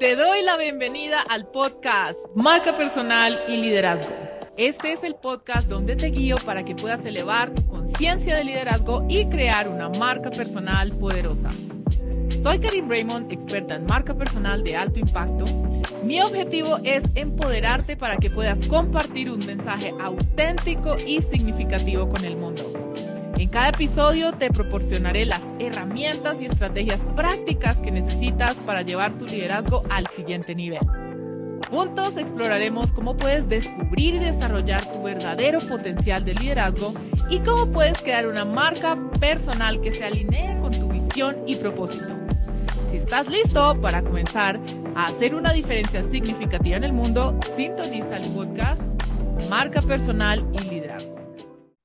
Te doy la bienvenida al podcast Marca Personal y Liderazgo. Este es el podcast donde te guío para que puedas elevar tu conciencia de liderazgo y crear una marca personal poderosa. Soy Karin Raymond, experta en marca personal de alto impacto. Mi objetivo es empoderarte para que puedas compartir un mensaje auténtico y significativo con el mundo. En cada episodio te proporcionaré las herramientas y estrategias prácticas que necesitas para llevar tu liderazgo al siguiente nivel. Juntos exploraremos cómo puedes descubrir y desarrollar tu verdadero potencial de liderazgo y cómo puedes crear una marca personal que se alinee con tu visión y propósito. Si estás listo para comenzar a hacer una diferencia significativa en el mundo, sintoniza el podcast Marca Personal y Liderazgo.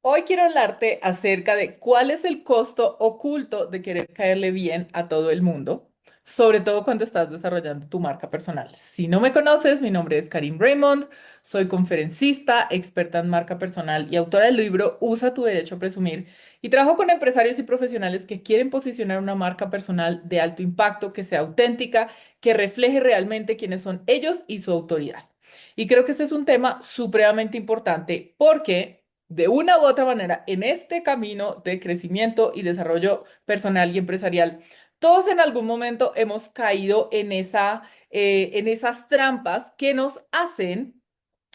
Hoy quiero hablarte acerca de cuál es el costo oculto de querer caerle bien a todo el mundo, sobre todo cuando estás desarrollando tu marca personal. Si no me conoces, mi nombre es Karin Raymond, soy conferencista, experta en marca personal y autora del libro Usa tu derecho a presumir, y trabajo con empresarios y profesionales que quieren posicionar una marca personal de alto impacto, que sea auténtica, que refleje realmente quiénes son ellos y su autoridad. Y creo que este es un tema supremamente importante porque de una u otra manera, en este camino de crecimiento y desarrollo personal y empresarial, todos en algún momento hemos caído en esas trampas que nos hacen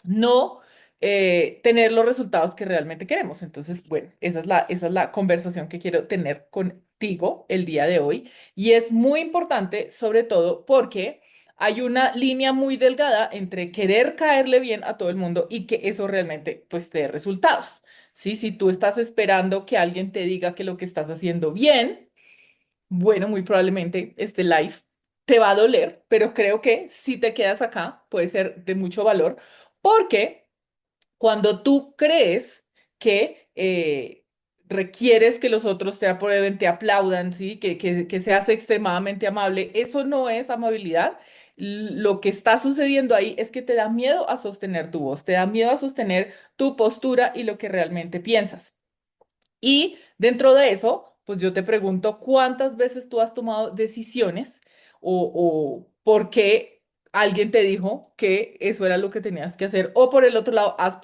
no tener los resultados que realmente queremos. Entonces, bueno, esa es la conversación que quiero tener contigo el día de hoy. Y es muy importante, sobre todo porque hay una línea muy delgada entre querer caerle bien a todo el mundo y que eso realmente pues te dé resultados. ¿Sí? Si tú estás esperando que alguien te diga que lo que estás haciendo bien, bueno, muy probablemente este live te va a doler, pero creo que si te quedas acá puede ser de mucho valor porque cuando tú crees que requieres que los otros te aprueben, te aplaudan, ¿sí? Que seas extremadamente amable, eso no es amabilidad. Lo que está sucediendo ahí es que te da miedo a sostener tu voz, te da miedo a sostener tu postura y lo que realmente piensas. Y dentro de eso, pues yo te pregunto, ¿cuántas veces tú has tomado decisiones o por qué alguien te dijo que eso era lo que tenías que hacer? O por el otro lado, has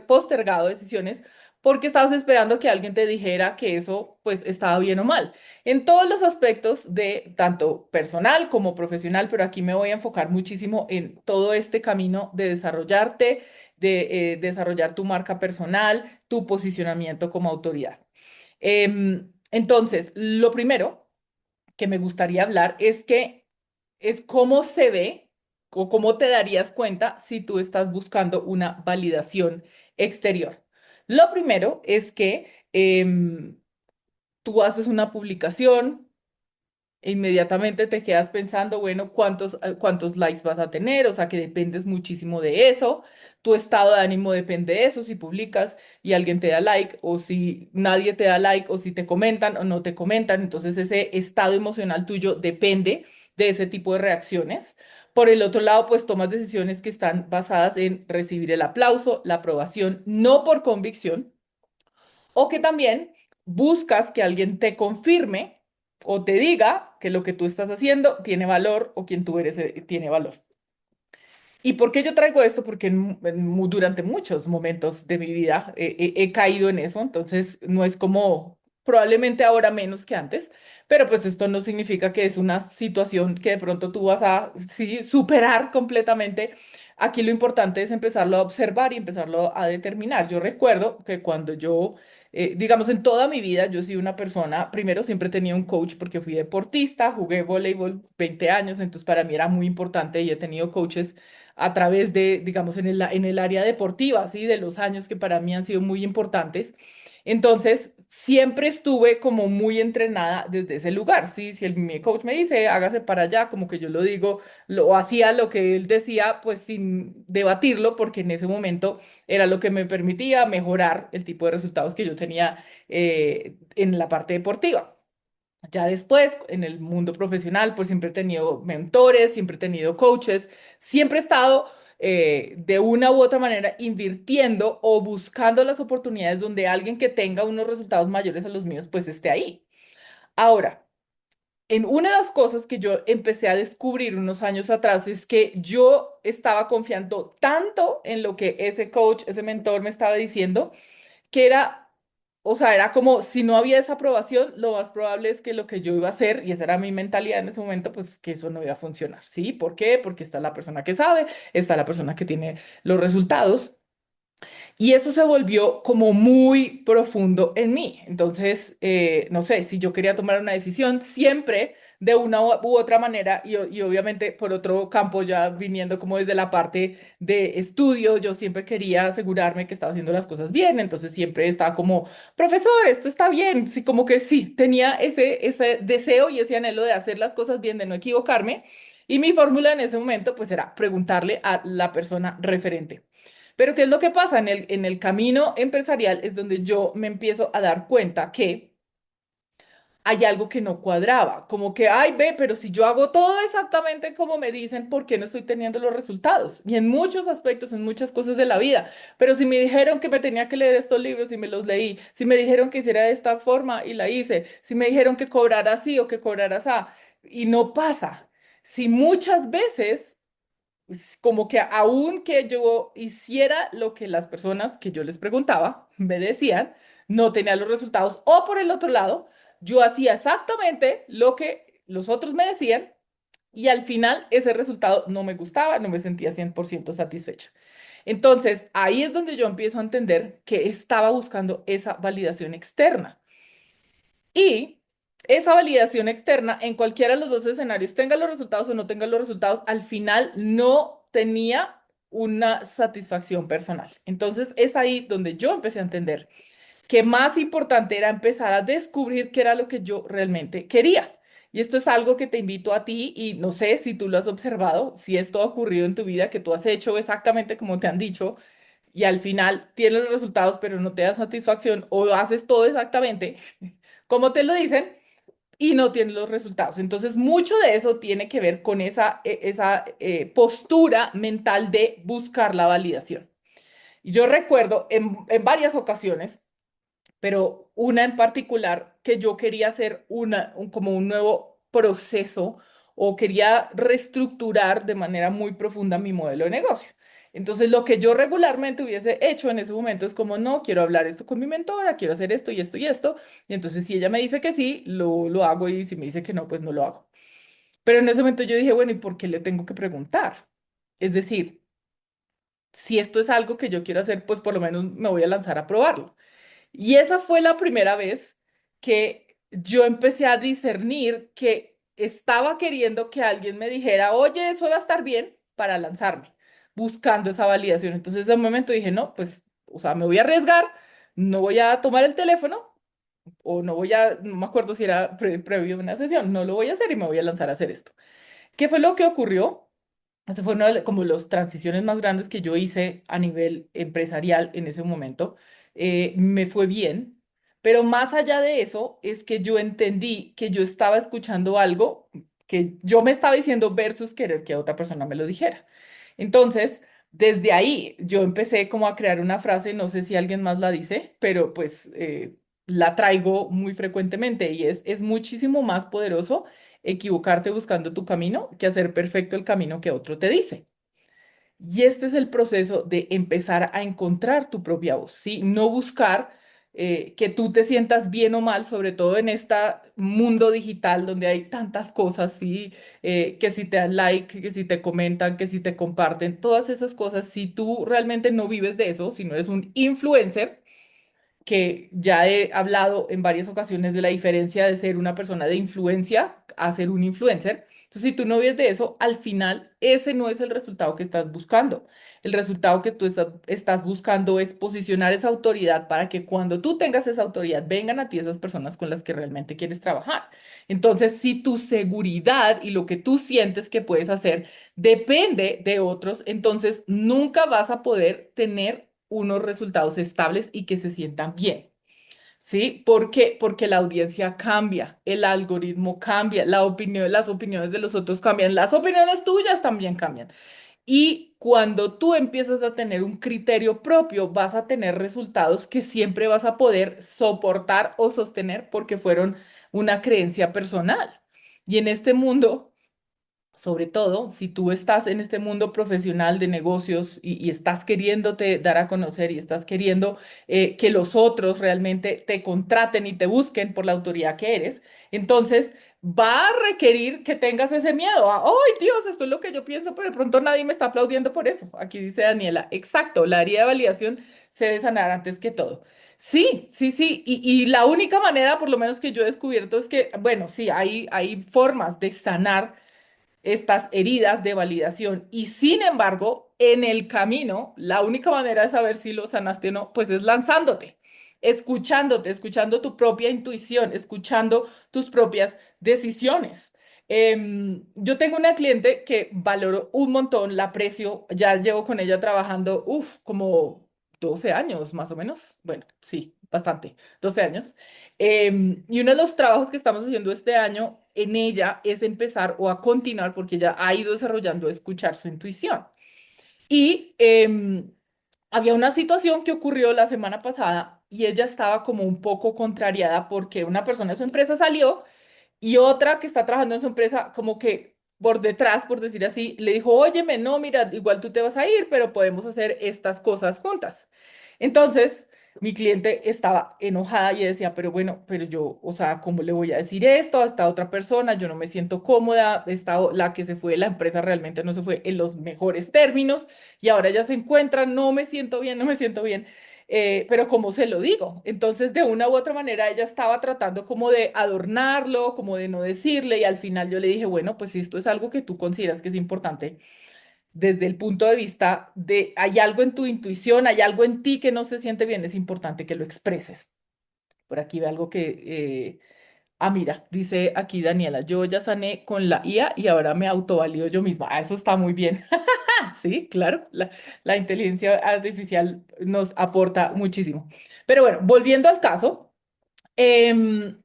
postergado decisiones porque estabas esperando que alguien te dijera que eso pues estaba bien o mal. En todos los aspectos de tanto personal como profesional, pero aquí me voy a enfocar muchísimo en todo este camino de desarrollarte, de desarrollar tu marca personal, tu posicionamiento como autoridad. Entonces, lo primero que me gustaría hablar es cómo se ve o cómo te darías cuenta si tú estás buscando una validación exterior. Lo primero es que tú haces una publicación, e inmediatamente te quedas pensando, bueno, cuántos likes vas a tener, o sea que dependes muchísimo de eso. Tu estado de ánimo depende de eso, si publicas y alguien te da like, o si nadie te da like, o si te comentan o no te comentan. Entonces ese estado emocional tuyo depende de ese tipo de reacciones. Por el otro lado, pues tomas decisiones que están basadas en recibir el aplauso, la aprobación, no por convicción, o que también buscas que alguien te confirme o te diga que lo que tú estás haciendo tiene valor o quien tú eres tiene valor. ¿Y por qué yo traigo esto? Porque durante muchos momentos de mi vida he caído en eso, entonces no es como probablemente ahora menos que antes, pero pues esto no significa que es una situación que de pronto tú vas a sí, superar completamente. Aquí lo importante es empezarlo a observar y empezarlo a determinar. Yo recuerdo que cuando yo, digamos, en toda mi vida, yo soy una persona, primero siempre tenía un coach porque fui deportista, jugué voleibol 20 años, entonces para mí era muy importante y he tenido coaches a través de, digamos, en el área deportiva, ¿sí? De los años que para mí han sido muy importantes. Entonces, siempre estuve como muy entrenada desde ese lugar, ¿sí? Si mi coach me dice, hágase para allá, como que yo lo digo, lo hacía lo que él decía, pues sin debatirlo, porque en ese momento era lo que me permitía mejorar el tipo de resultados que yo tenía en la parte deportiva. Ya después, en el mundo profesional, pues siempre he tenido mentores, siempre he tenido coaches, siempre he estado de una u otra manera invirtiendo o buscando las oportunidades donde alguien que tenga unos resultados mayores a los míos, pues esté ahí. Ahora, en una de las cosas que yo empecé a descubrir unos años atrás es que yo estaba confiando tanto en lo que ese coach, ese mentor me estaba diciendo, que era, o sea, era como si no había esa aprobación, lo más probable es que lo que yo iba a hacer, y esa era mi mentalidad en ese momento, pues que eso no iba a funcionar, ¿sí? ¿Por qué? Porque está la persona que sabe, está la persona que tiene los resultados. Y eso se volvió como muy profundo en mí. Entonces, no sé, si yo quería tomar una decisión, siempre de una u otra manera, y obviamente por otro campo, ya viniendo como desde la parte de estudio, yo siempre quería asegurarme que estaba haciendo las cosas bien. Entonces, siempre estaba como, profesor, esto está bien. Sí, como que sí, tenía ese deseo y ese anhelo de hacer las cosas bien, de no equivocarme. Y mi fórmula en ese momento, pues era preguntarle a la persona referente. Pero ¿qué es lo que pasa? En el camino empresarial es donde yo me empiezo a dar cuenta que hay algo que no cuadraba, como que, ay, ve, pero si yo hago todo exactamente como me dicen, ¿por qué no estoy teniendo los resultados? Y en muchos aspectos, en muchas cosas de la vida, pero si me dijeron que me tenía que leer estos libros y me los leí, si me dijeron que hiciera de esta forma y la hice, si me dijeron que cobrara así o que cobrara así, y no pasa. Si muchas veces como que aun que yo hiciera lo que las personas que yo les preguntaba me decían, no tenía los resultados. O por el otro lado, yo hacía exactamente lo que los otros me decían y al final ese resultado no me gustaba, no me sentía 100% satisfecha. Entonces, ahí es donde yo empiezo a entender que estaba buscando esa validación externa. Y esa validación externa, en cualquiera de los dos escenarios, tenga los resultados o no tenga los resultados, al final no tenía una satisfacción personal. Entonces es ahí donde yo empecé a entender que más importante era empezar a descubrir qué era lo que yo realmente quería. Y esto es algo que te invito a ti y no sé si tú lo has observado, si esto ha ocurrido en tu vida, que tú has hecho exactamente como te han dicho y al final tienes los resultados pero no te da satisfacción o haces todo exactamente como te lo dicen y no tienes los resultados. Entonces, mucho de eso tiene que ver con esa postura mental de buscar la validación. Y yo recuerdo en varias ocasiones, pero una en particular que yo quería hacer como un nuevo proceso o quería reestructurar de manera muy profunda mi modelo de negocio. Entonces, lo que yo regularmente hubiese hecho en ese momento es como, no, quiero hablar esto con mi mentora, quiero hacer esto y esto y esto. Y entonces, si ella me dice que sí, lo hago y si me dice que no, pues no lo hago. Pero en ese momento yo dije, bueno, ¿y por qué le tengo que preguntar? Es decir, si esto es algo que yo quiero hacer, pues por lo menos me voy a lanzar a probarlo. Y esa fue la primera vez que yo empecé a discernir que estaba queriendo que alguien me dijera, oye, eso va a estar bien para lanzarme, buscando esa validación. Entonces, en un momento dije, no, pues, o sea, me voy a arriesgar, no voy a tomar el teléfono o no voy a, no me acuerdo si era previo a una sesión, no lo voy a hacer y me voy a lanzar a hacer esto. ¿Qué fue lo que ocurrió? Esa fue una como las transiciones más grandes que yo hice a nivel empresarial en ese momento. Me fue bien, pero más allá de eso es que yo entendí que yo estaba escuchando algo que yo me estaba diciendo versus querer que otra persona me lo dijera. Entonces, desde ahí yo empecé como a crear una frase, no sé si alguien más la dice, pero pues la traigo muy frecuentemente y es muchísimo más poderoso equivocarte buscando tu camino que hacer perfecto el camino que otro te dice. Y este es el proceso de empezar a encontrar tu propia voz, ¿sí? No buscar que tú te sientas bien o mal, sobre todo en este mundo digital donde hay tantas cosas, ¿sí? Que si te dan like, que si te comentan, que si te comparten, todas esas cosas, si tú realmente no vives de eso, si no eres un influencer, que ya he hablado en varias ocasiones de la diferencia de ser una persona de influencia a ser un influencer. Entonces, si tú no vives de eso, al final ese no es el resultado que estás buscando. El resultado que tú estás buscando es posicionar esa autoridad para que cuando tú tengas esa autoridad vengan a ti esas personas con las que realmente quieres trabajar. Entonces, si tu seguridad y lo que tú sientes que puedes hacer depende de otros, entonces nunca vas a poder tener unos resultados estables y que se sientan bien. ¿Sí? ¿Por qué? Porque la audiencia cambia, el algoritmo cambia, las opiniones de los otros cambian, las opiniones tuyas también cambian. Y cuando tú empiezas a tener un criterio propio, vas a tener resultados que siempre vas a poder soportar o sostener porque fueron una creencia personal. Y en este mundo, sobre todo, si tú estás en este mundo profesional de negocios y estás queriéndote dar a conocer y estás queriendo que los otros realmente te contraten y te busquen por la autoridad que eres, entonces va a requerir que tengas ese miedo. ¡Ay, Dios! Esto es lo que yo pienso, pero de pronto nadie me está aplaudiendo por eso. Aquí dice Daniela, exacto, la herida de validación se debe sanar antes que todo. Sí, sí, sí. Y la única manera, por lo menos que yo he descubierto, es que, bueno, sí, hay formas de sanar estas heridas de validación. Y sin embargo, en el camino, la única manera de saber si lo sanaste o no, pues es lanzándote, escuchándote, escuchando tu propia intuición, escuchando tus propias decisiones. Yo tengo una cliente que valoro un montón, la aprecio, ya llevo con ella trabajando, como 12 años más o menos. Bueno, sí, bastante, 12 años. Y uno de los trabajos que estamos haciendo este año en ella es empezar o a continuar, porque ella ha ido desarrollando, escuchar su intuición. Y había una situación que ocurrió la semana pasada y ella estaba como un poco contrariada porque una persona de su empresa salió y otra que está trabajando en su empresa como que por detrás, por decir así, le dijo, óyeme, no, mira, igual tú te vas a ir, pero podemos hacer estas cosas juntas. Entonces, mi cliente estaba enojada y decía, pero bueno, pero yo, o sea, ¿cómo le voy a decir esto a esta otra persona? Yo no me siento cómoda, la que se fue de la empresa realmente no se fue en los mejores términos y ahora ya se encuentra, no me siento bien, no me siento bien. Pero ¿cómo se lo digo? Entonces, de una u otra manera, ella estaba tratando como de adornarlo, como de no decirle, y al final yo le dije, bueno, pues si esto es algo que tú consideras que es importante, desde el punto de vista de hay algo en tu intuición, hay algo en ti que no se siente bien, es importante que lo expreses. Por aquí ve algo mira, dice aquí Daniela, yo ya sané con la IA y ahora me autovalido yo misma. Eso está muy bien. Sí, claro, la inteligencia artificial nos aporta muchísimo. Pero bueno, volviendo al caso, em,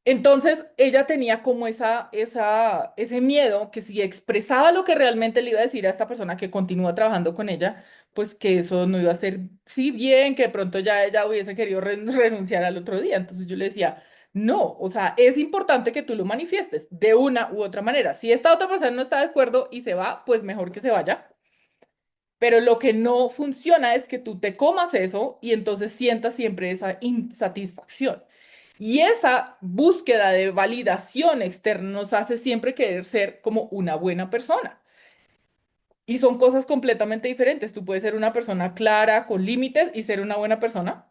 entonces ella tenía como ese miedo que si expresaba lo que realmente le iba a decir a esta persona que continúa trabajando con ella, pues que eso no iba a ser sí bien, que de pronto ya ella hubiese querido renunciar al otro día. Entonces yo le decía, no, o sea, es importante que tú lo manifiestes de una u otra manera. Si esta otra persona no está de acuerdo y se va, pues mejor que se vaya. Pero lo que no funciona es que tú te comas eso y entonces sientas siempre esa insatisfacción. Y esa búsqueda de validación externa nos hace siempre querer ser como una buena persona. Y son cosas completamente diferentes. Tú puedes ser una persona clara, con límites y ser una buena persona,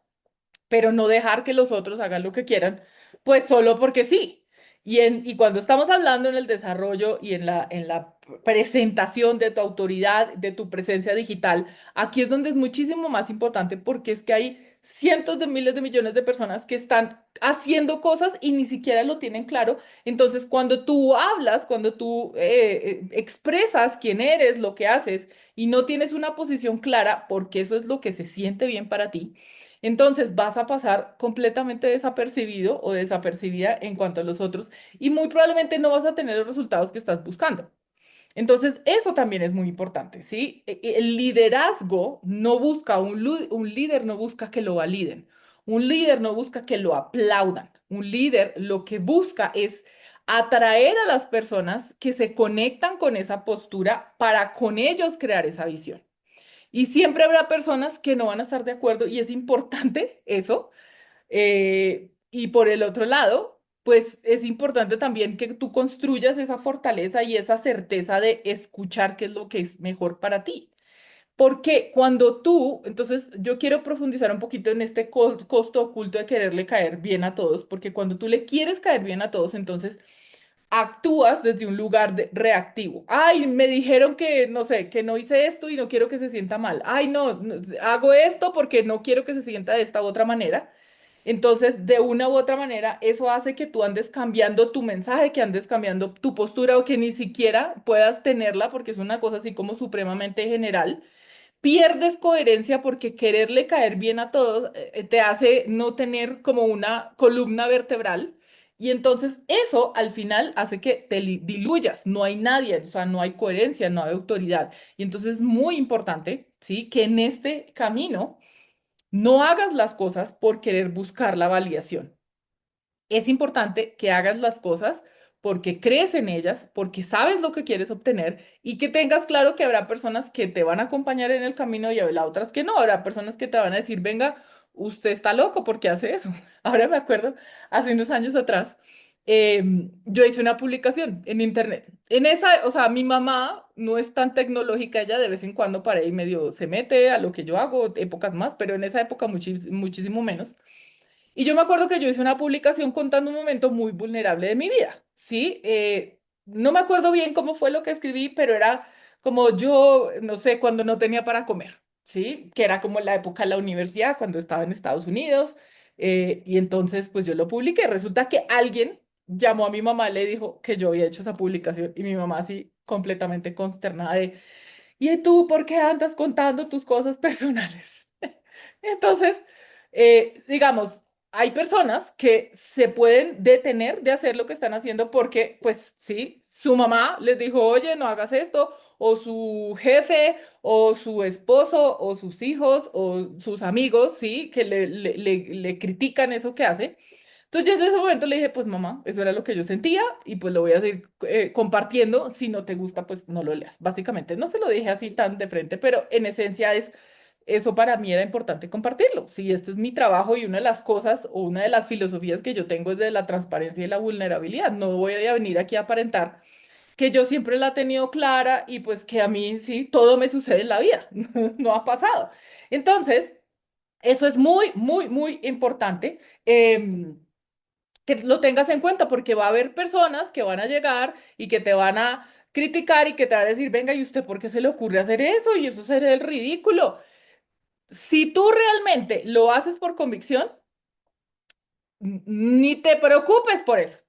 pero no dejar que los otros hagan lo que quieran, pues solo porque sí. Y cuando estamos hablando en el desarrollo y en la presentación de tu autoridad, de tu presencia digital, aquí es donde es muchísimo más importante porque es que hay cientos de miles de millones de personas que están haciendo cosas y ni siquiera lo tienen claro. Entonces, cuando tú hablas, cuando tú expresas quién eres, lo que haces y no tienes una posición clara, porque eso es lo que se siente bien para ti, entonces vas a pasar completamente desapercibido o desapercibida en cuanto a los otros y muy probablemente no vas a tener los resultados que estás buscando. Entonces, eso también es muy importante, ¿sí? El liderazgo no busca, un líder no busca que lo validen, un líder no busca que lo aplaudan, un líder lo que busca es atraer a las personas que se conectan con esa postura para con ellos crear esa visión. Y siempre habrá personas que no van a estar de acuerdo y es importante eso. Y por el otro lado, pues es importante también que tú construyas esa fortaleza y esa certeza de escuchar qué es lo que es mejor para ti. Porque cuando entonces yo quiero profundizar un poquito en este costo oculto de quererle caer bien a todos, porque cuando tú le quieres caer bien a todos, entonces actúas desde un lugar reactivo. Ay, me dijeron que, no sé, que no hice esto y no quiero que se sienta mal. Ay, no, hago esto porque no quiero que se sienta de esta u otra manera. Entonces, de una u otra manera, eso hace que tú andes cambiando tu mensaje, que andes cambiando tu postura o que ni siquiera puedas tenerla porque es una cosa así como supremamente general. Pierdes coherencia porque quererle caer bien a todos te hace no tener como una columna vertebral y entonces eso al final hace que te diluyas, no hay nadie, o sea, no hay coherencia, no hay autoridad. Y entonces es muy importante, ¿sí? Que en este camino no hagas las cosas por querer buscar la validación. Es importante que hagas las cosas porque crees en ellas, porque sabes lo que quieres obtener y que tengas claro que habrá personas que te van a acompañar en el camino y habrá otras que no. Habrá personas que te van a decir, venga, usted está loco, ¿por qué hace eso? Ahora me acuerdo, hace unos años atrás, yo hice una publicación en internet. En esa, o sea, mi mamá no es tan tecnológica, ella de vez en cuando para ahí medio se mete a lo que yo hago, épocas más, pero en esa época muchísimo menos. Y yo me acuerdo que yo hice una publicación contando un momento muy vulnerable de mi vida, ¿sí? No me acuerdo bien cómo fue lo que escribí, pero era como yo, no sé, cuando no tenía para comer, ¿sí? Que era como la época de la universidad, cuando estaba en Estados Unidos. Y entonces, pues yo lo publiqué. Resulta que alguien llamó a mi mamá, le dijo que yo había hecho esa publicación y mi mamá así completamente consternada de, ¿y tú por qué andas contando tus cosas personales? Entonces, digamos, hay personas que se pueden detener de hacer lo que están haciendo porque, pues sí, su mamá les dijo, oye, no hagas esto, o su jefe, o su esposo, o sus hijos, o sus amigos, sí, que le critican eso que hace. Entonces, yo en ese momento le dije, pues mamá, eso era lo que yo sentía y pues lo voy a seguir compartiendo. Si no te gusta, pues no lo leas. Básicamente, no se lo dije así tan de frente, pero en esencia es eso para mí era importante compartirlo. Sí, esto es mi trabajo y una de las cosas o una de las filosofías que yo tengo es de la transparencia y la vulnerabilidad. No voy a venir aquí a aparentar que yo siempre la he tenido clara y pues que a mí sí, todo me sucede en la vida, no ha pasado. Entonces, eso es muy importante. Que lo tengas en cuenta porque va a haber personas que van a llegar y que te van a criticar y que te van a decir, venga, ¿y usted por qué se le ocurre hacer eso? Y eso sería el ridículo. Si tú realmente lo haces por convicción, ni te preocupes por eso.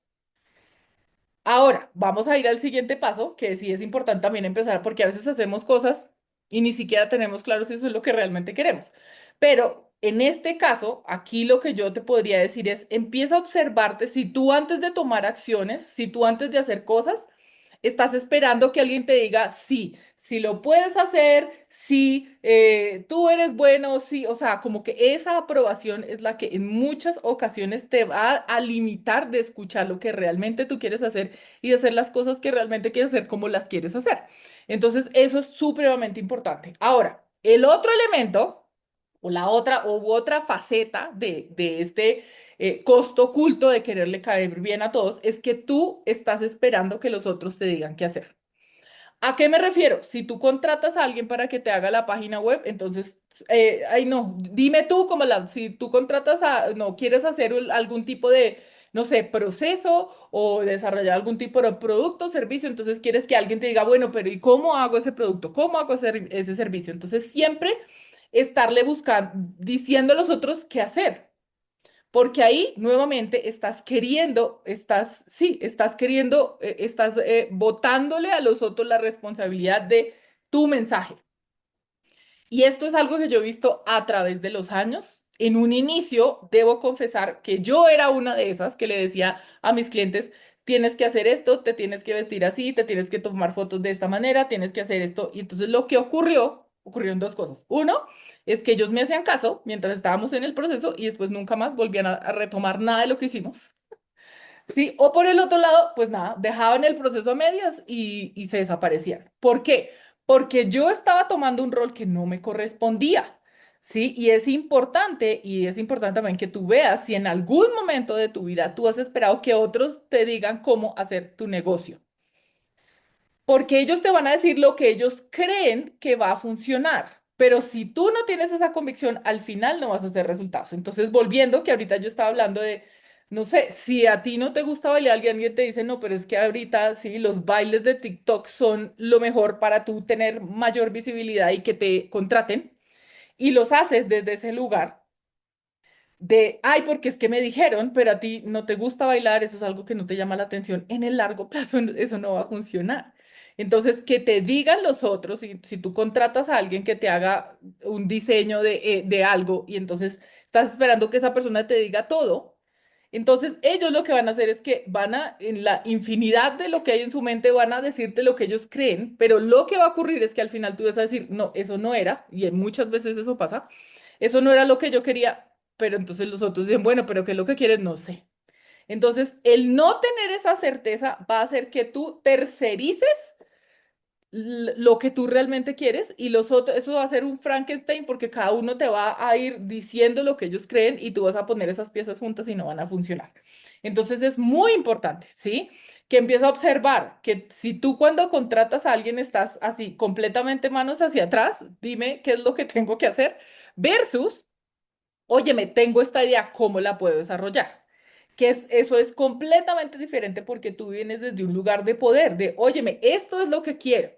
Ahora, vamos a ir al siguiente paso, que sí es importante también empezar, porque a veces hacemos cosas y ni siquiera tenemos claro si eso es lo que realmente queremos. Pero en este caso, aquí lo que yo te podría decir es, empieza a observarte si tú antes de tomar acciones, si tú antes de hacer cosas, estás esperando que alguien te diga, sí, sí lo puedes hacer, sí, tú eres bueno, sí, o sea, como que esa aprobación es la que en muchas ocasiones te va a limitar de escuchar lo que realmente tú quieres hacer y de hacer las cosas que realmente quieres hacer como las quieres hacer. Entonces, eso es supremamente importante. Ahora, el otro elemento o la otra u otra faceta de este costo oculto de quererle caer bien a todos es que tú estás esperando que los otros te digan qué hacer. ¿A qué me refiero? Si tú contratas a alguien para que te haga la página web, entonces, ay no, dime tú como si tú contratas no, quieres hacer algún tipo de, no sé, proceso o desarrollar algún tipo de producto o servicio, entonces quieres que alguien te diga, bueno, pero ¿y cómo hago ese producto? ¿Cómo hago ese servicio? Entonces, siempre estarle buscando, diciendo a los otros qué hacer. Porque ahí nuevamente estás queriendo, sí, estás queriendo, estás botándole a los otros la responsabilidad de tu mensaje. Y esto es algo que yo he visto a través de los años. En un inicio, debo confesar que yo era una de esas que le decía a mis clientes, tienes que hacer esto, te tienes que vestir así, te tienes que tomar fotos de esta manera, tienes que hacer esto. Y entonces lo que ocurrieron dos cosas. Uno, es que ellos me hacían caso mientras estábamos en el proceso y después nunca más volvían a retomar nada de lo que hicimos. Sí, o por el otro lado, pues nada, dejaban el proceso a medias y se desaparecían. ¿Por qué? Porque yo estaba tomando un rol que no me correspondía, ¿sí? Y es importante también que tú veas si en algún momento de tu vida tú has esperado que otros te digan cómo hacer tu negocio porque ellos te van a decir lo que ellos creen que va a funcionar. Pero si tú no tienes esa convicción, al final no vas a hacer resultados. Entonces, volviendo, que ahorita yo estaba hablando de, no sé, si a ti no te gusta bailar, alguien te dice, no, pero es que ahorita sí, los bailes de TikTok son lo mejor para tú tener mayor visibilidad y que te contraten, y los haces desde ese lugar de, ay, porque es que me dijeron, pero a ti no te gusta bailar, eso es algo que no te llama la atención, en el largo plazo eso no va a funcionar. Entonces, que te digan los otros, si tú contratas a alguien que te haga un diseño de algo y entonces estás esperando que esa persona te diga todo, entonces ellos lo que van a hacer es que van a, en la infinidad de lo que hay en su mente, van a decirte lo que ellos creen, pero lo que va a ocurrir es que al final tú vas a decir, no, eso no era, y muchas veces eso pasa, eso no era lo que yo quería, pero entonces los otros dicen, bueno, pero ¿qué es lo que quieres? No sé. Entonces, el no tener esa certeza va a hacer que tú tercerices lo que tú realmente quieres y los otros, eso va a ser un Frankenstein porque cada uno te va a ir diciendo lo que ellos creen y tú vas a poner esas piezas juntas y no van a funcionar. Entonces es muy importante, ¿sí? Que empieces a observar que si tú cuando contratas a alguien estás así completamente manos hacia atrás, dime qué es lo que tengo que hacer versus óyeme, tengo esta idea, ¿cómo la puedo desarrollar? Eso es completamente diferente porque tú vienes desde un lugar de poder, de, óyeme, esto es lo que quiero,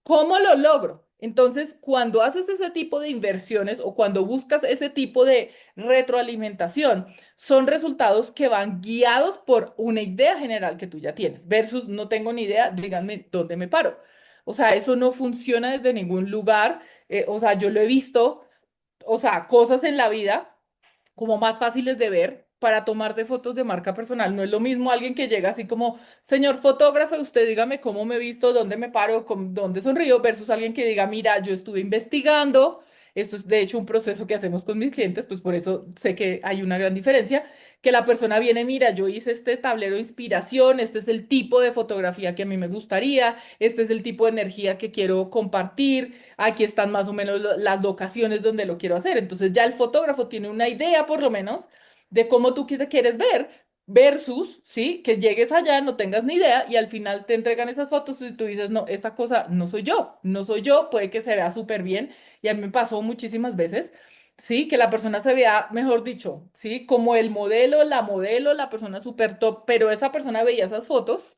¿cómo lo logro? Entonces, cuando haces ese tipo de inversiones o cuando buscas ese tipo de retroalimentación, son resultados que van guiados por una idea general que tú ya tienes, versus no tengo ni idea, díganme dónde me paro. O sea, eso no funciona desde ningún lugar. O sea, yo lo he visto, o sea, cosas en la vida como más fáciles de ver para tomarte fotos de marca personal. No es lo mismo alguien que llega así como, señor fotógrafo, usted dígame cómo me he visto, dónde me paro, dónde sonrío, versus alguien que diga, mira, yo estuve investigando. Esto es de hecho un proceso que hacemos con mis clientes, pues por eso sé que hay una gran diferencia, que la persona viene, mira, yo hice este tablero de inspiración, este es el tipo de fotografía que a mí me gustaría, este es el tipo de energía que quiero compartir, aquí están más o menos las locaciones donde lo quiero hacer. Entonces ya el fotógrafo tiene una idea por lo menos de cómo tú te quieres ver versus, ¿sí? Que llegues allá, no tengas ni idea y al final te entregan esas fotos y tú dices, no, esta cosa no soy yo, no soy yo, puede que se vea súper bien y a mí me pasó muchísimas veces. Sí, que la persona se vea, mejor dicho, sí, como el modelo, la persona súper top, pero esa persona veía esas fotos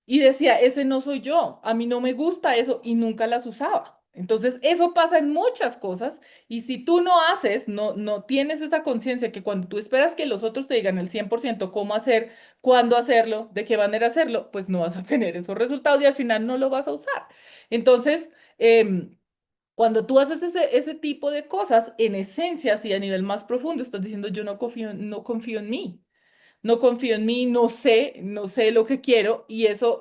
y decía, ese no soy yo, a mí no me gusta eso y nunca las usaba. Entonces, eso pasa en muchas cosas y si tú no haces, no tienes esa conciencia que cuando tú esperas que los otros te digan el 100% cómo hacer, cuándo hacerlo, de qué manera hacerlo, pues no vas a tener esos resultados y al final no lo vas a usar. Entonces, cuando tú haces ese tipo de cosas, en esencia, sí, a nivel más profundo, estás diciendo, yo no confío en mí, no confío en mí, no sé lo que quiero y esa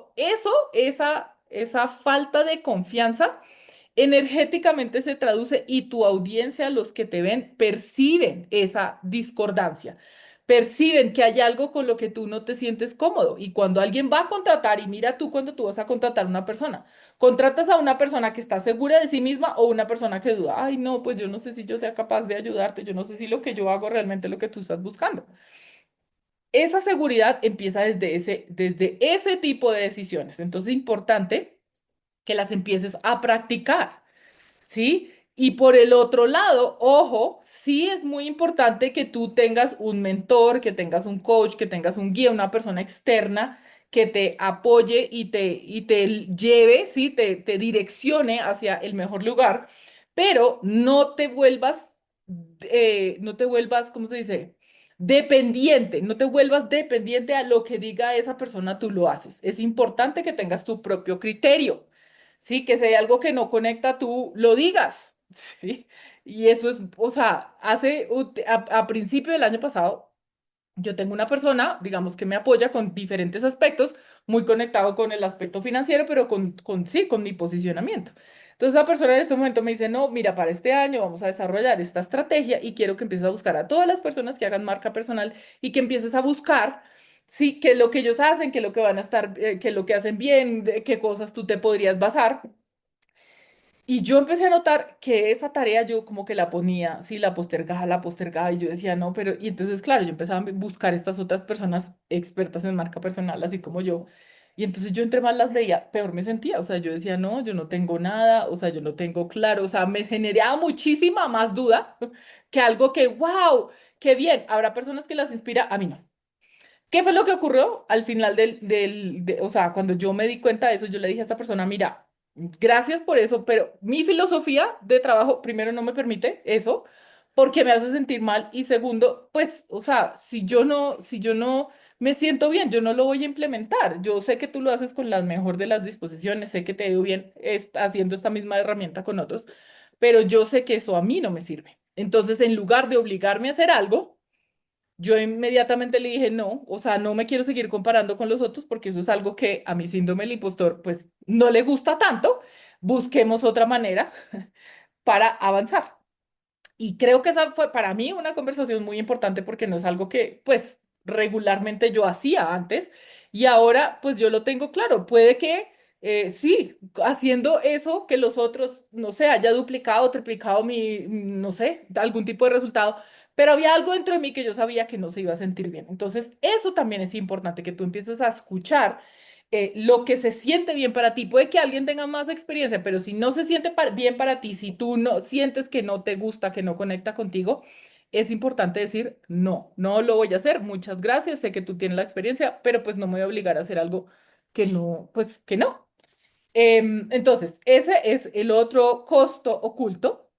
falta de confianza energéticamente se traduce y tu audiencia, los que te ven, perciben esa discordancia. Perciben que hay algo con lo que tú no te sientes cómodo. Y cuando alguien va a contratar, y mira tú cuando tú vas a contratar a una persona, contratas a una persona que está segura de sí misma o una persona que duda, ay, no, pues yo no sé si yo sea capaz de ayudarte, yo no sé si lo que yo hago realmente es lo que tú estás buscando. Esa seguridad empieza desde ese tipo de decisiones. Entonces es importante que las empieces a practicar. ¿Sí? Y por el otro lado, ojo, sí es muy importante que tú tengas un mentor, que tengas un coach, que tengas un guía, una persona externa que te apoye y te lleve, ¿sí? Te direccione hacia el mejor lugar, pero no te vuelvas, ¿cómo se dice? Dependiente, no te vuelvas dependiente a lo que diga esa persona, tú lo haces. Es importante que tengas tu propio criterio. Sí, que si hay algo que no conecta, tú lo digas. Sí. Y eso es, o sea, a principio del año pasado, yo tengo una persona, digamos, que me apoya con diferentes aspectos, muy conectado con el aspecto financiero, pero sí, con mi posicionamiento. Entonces, esa persona en este momento me dice, no, mira, para este año vamos a desarrollar esta estrategia y quiero que empieces a buscar a todas las personas que hagan marca personal y que empieces a buscar, sí, qué es lo que ellos hacen, qué es lo que van a estar, qué es lo que hacen bien, de qué cosas tú te podrías basar. Y yo empecé a notar que esa tarea yo como que la ponía, sí, la postergaba y yo decía, no, pero, y entonces, claro, yo empezaba a buscar estas otras personas expertas en marca personal, así como yo. Y entonces yo entre más las veía, peor me sentía. O sea, yo decía, no, yo no tengo nada, o sea, yo no tengo claro, o sea, me generaba muchísima más duda que algo que, wow, qué bien. Habrá personas que las inspira, a mí no. ¿Qué fue lo que ocurrió al final o sea, cuando yo me di cuenta de eso, yo le dije a esta persona, mira, gracias por eso, pero mi filosofía de trabajo, primero, no me permite eso, porque me hace sentir mal, y segundo, pues, o sea, si yo no me siento bien, yo no lo voy a implementar. Yo sé que tú lo haces con la mejor de las disposiciones, sé que te ha ido bien haciendo esta misma herramienta con otros, pero yo sé que eso a mí no me sirve. Entonces, en lugar de obligarme a hacer algo, yo inmediatamente le dije no, o sea, no me quiero seguir comparando con los otros porque eso es algo que a mi síndrome del impostor pues no le gusta tanto. Busquemos otra manera para avanzar. Y creo que esa fue para mí una conversación muy importante porque no es algo que pues regularmente yo hacía antes y ahora pues yo lo tengo claro. Puede que sí, haciendo eso que los otros, no sé, haya duplicado, triplicado no sé, algún tipo de resultado, pero había algo dentro de mí que yo sabía que no se iba a sentir bien. Entonces, eso también es importante, que tú empieces a escuchar lo que se siente bien para ti. Puede que alguien tenga más experiencia, pero si no se siente bien para ti, si tú no sientes que no te gusta, que no conecta contigo, es importante decir, no, no lo voy a hacer. Muchas gracias, sé que tú tienes la experiencia, pero pues no me voy a obligar a hacer algo que no, pues que no. Entonces, ese es el otro costo oculto.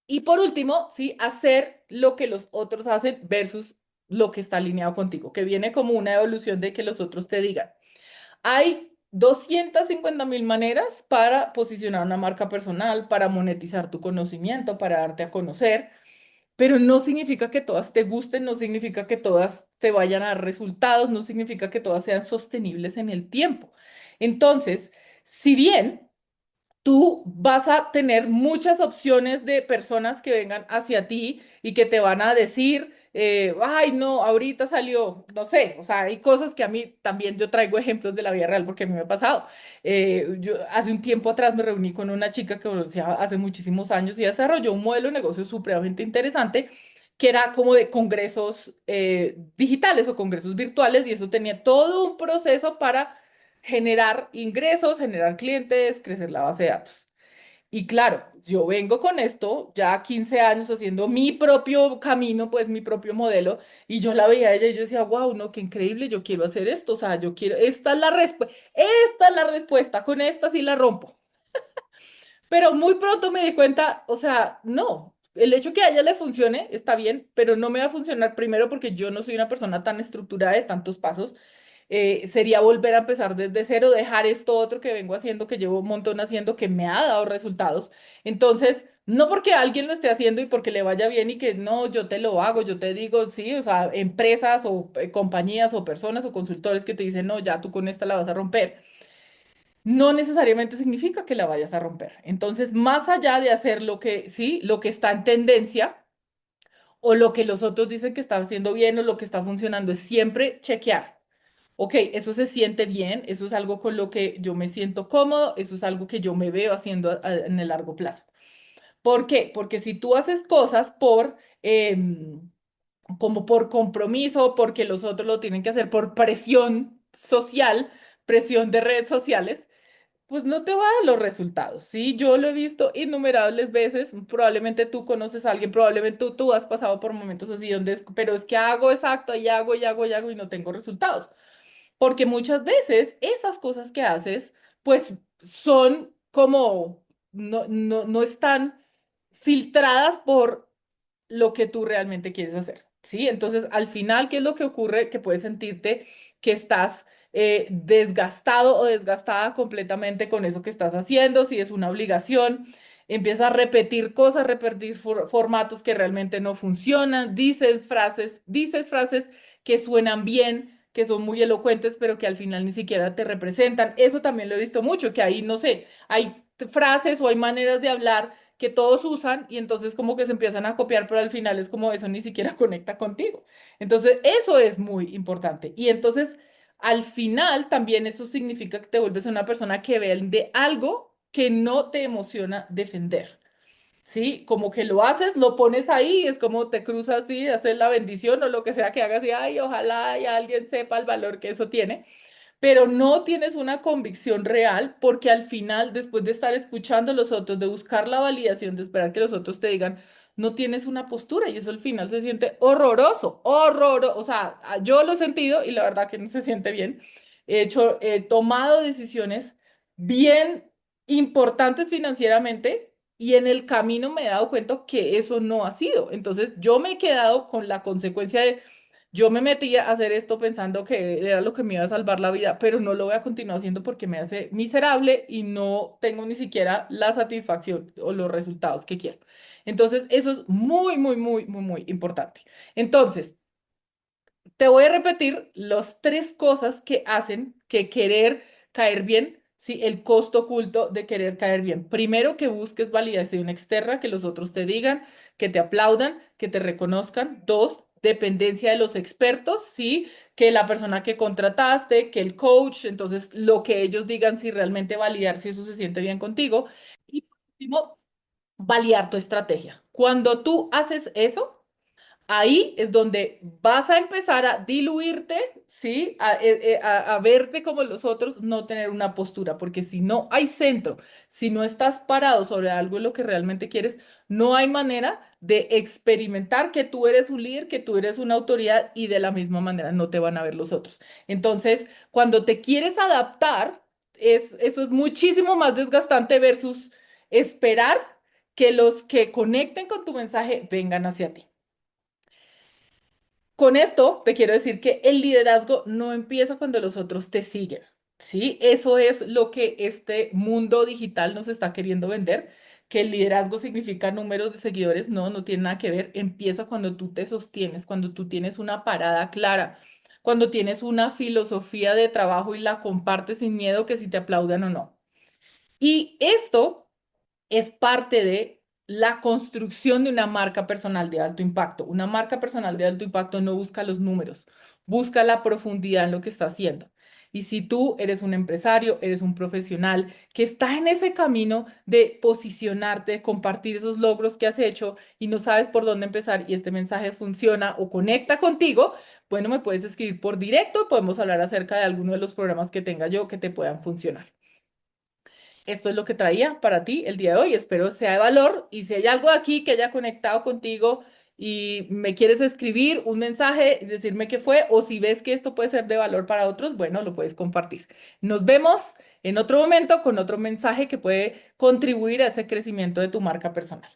Y por último, sí, hacer lo que los otros hacen versus lo que está alineado contigo, que viene como una evolución de que los otros te digan. Hay 250.000 maneras para posicionar una marca personal, para monetizar tu conocimiento, para darte a conocer, pero no significa que todas te gusten, no significa que todas te vayan a dar resultados, no significa que todas sean sostenibles en el tiempo. Entonces, si bien tú vas a tener muchas opciones de personas que vengan hacia ti y que te van a decir, ay, no, ahorita salió, no sé, o sea, hay cosas que a mí también yo traigo ejemplos de la vida real porque a mí me ha pasado. Yo hace un tiempo atrás me reuní con una chica que conocía hace muchísimos años y desarrolló un modelo de negocio supremamente interesante que era como de congresos digitales o congresos virtuales y eso tenía todo un proceso para generar ingresos, generar clientes, crecer la base de datos. Y claro, yo vengo con esto ya 15 años haciendo mi propio camino, pues mi propio modelo, y yo la veía a ella y yo decía, wow, no, qué increíble, yo quiero hacer esto, o sea, yo quiero, esta es la respuesta, con esta sí la rompo. Pero muy pronto me di cuenta, o sea, no, el hecho que a ella le funcione está bien, pero no me va a funcionar primero porque yo no soy una persona tan estructurada de tantos pasos. Sería volver a empezar desde cero, dejar esto otro que vengo haciendo, que llevo un montón haciendo, que me ha dado resultados. Entonces, no porque alguien lo esté haciendo y porque le vaya bien y que no, yo te lo hago, yo te digo, sí, o sea, empresas o compañías o personas o consultores que te dicen, no, ya tú con esta la vas a romper no necesariamente significa que la vayas a romper. Entonces, más allá de hacer lo que, sí, lo que está en tendencia o lo que los otros dicen que está haciendo bien o lo que está funcionando, es siempre chequear. Ok, eso se siente bien, eso es algo con lo que yo me siento cómodo, eso es algo que yo me veo haciendo en el largo plazo. ¿Por qué? Porque si tú haces cosas como por compromiso, porque los otros lo tienen que hacer por presión social, presión de redes sociales, pues no te va a dar los resultados, ¿sí? Yo lo he visto innumerables veces, probablemente tú conoces a alguien, probablemente tú has pasado por momentos así donde pero es que hago exacto y hago y hago y hago y no tengo resultados, porque muchas veces esas cosas que haces, pues son como, no están filtradas por lo que tú realmente quieres hacer, ¿sí? Entonces, al final, ¿qué es lo que ocurre? Que puedes sentirte que estás desgastado o desgastada completamente con eso que estás haciendo, si es una obligación, empiezas a repetir cosas, repetir formatos que realmente no funcionan, dices frases que suenan bien, que son muy elocuentes, pero que al final ni siquiera te representan. Eso también lo he visto mucho, que ahí, no sé, hay frases o hay maneras de hablar que todos usan y entonces como que se empiezan a copiar, pero al final es como eso ni siquiera conecta contigo. Entonces, eso es muy importante. Y entonces, al final también eso significa que te vuelves una persona que vende algo que no te emociona defender. ¿Sí? Como que lo haces, lo pones ahí, es como te cruzas y haces la bendición o lo que sea que hagas y, ay, ojalá y alguien sepa el valor que eso tiene, pero no tienes una convicción real porque al final, después de estar escuchando a los otros, de buscar la validación, de esperar que los otros te digan, no tienes una postura y eso al final se siente horroroso, horroroso. O sea, yo lo he sentido y la verdad que no se siente bien. He tomado decisiones bien importantes financieramente y en el camino me he dado cuenta que eso no ha sido. Entonces yo me he quedado con la consecuencia de yo me metí a hacer esto pensando que era lo que me iba a salvar la vida, pero no lo voy a continuar haciendo porque me hace miserable y no tengo ni siquiera la satisfacción o los resultados que quiero. Entonces, eso es muy, muy, muy, muy, muy importante. Entonces, te voy a repetir las tres cosas que hacen que querer caer bien, sí, el costo oculto de querer caer bien. Primero, que busques validación externa, que los otros te digan, que te aplaudan, que te reconozcan. Dos, dependencia de los expertos, ¿sí? Que la persona que contrataste, que el coach, entonces lo que ellos digan, si realmente validar si eso se siente bien contigo. Y por último, validar tu estrategia. Cuando tú haces eso, ahí es donde vas a empezar a diluirte, ¿sí? A verte como los otros, no tener una postura, porque si no hay centro, si no estás parado sobre algo en lo que realmente quieres, no hay manera de experimentar que tú eres un líder, que tú eres una autoridad y de la misma manera no te van a ver los otros. Entonces, cuando te quieres adaptar, eso es muchísimo más desgastante versus esperar que los que conecten con tu mensaje vengan hacia ti. Con esto te quiero decir que el liderazgo no empieza cuando los otros te siguen, ¿sí? Eso es lo que este mundo digital nos está queriendo vender, que el liderazgo significa números de seguidores. No, no tiene nada que ver. Empieza cuando tú te sostienes, cuando tú tienes una parada clara, cuando tienes una filosofía de trabajo y la compartes sin miedo que si te aplaudan o no. Y esto es parte de la construcción de una marca personal de alto impacto. Una marca personal de alto impacto no busca los números, busca la profundidad en lo que está haciendo. Y si tú eres un empresario, eres un profesional que está en ese camino de posicionarte, de compartir esos logros que has hecho y no sabes por dónde empezar y este mensaje funciona o conecta contigo, bueno, me puedes escribir por directo, podemos hablar acerca de alguno de los programas que tenga yo que te puedan funcionar. Esto es lo que traía para ti el día de hoy. Espero sea de valor y si hay algo aquí que haya conectado contigo y me quieres escribir un mensaje y decirme qué fue o si ves que esto puede ser de valor para otros, bueno, lo puedes compartir. Nos vemos en otro momento con otro mensaje que puede contribuir a ese crecimiento de tu marca personal.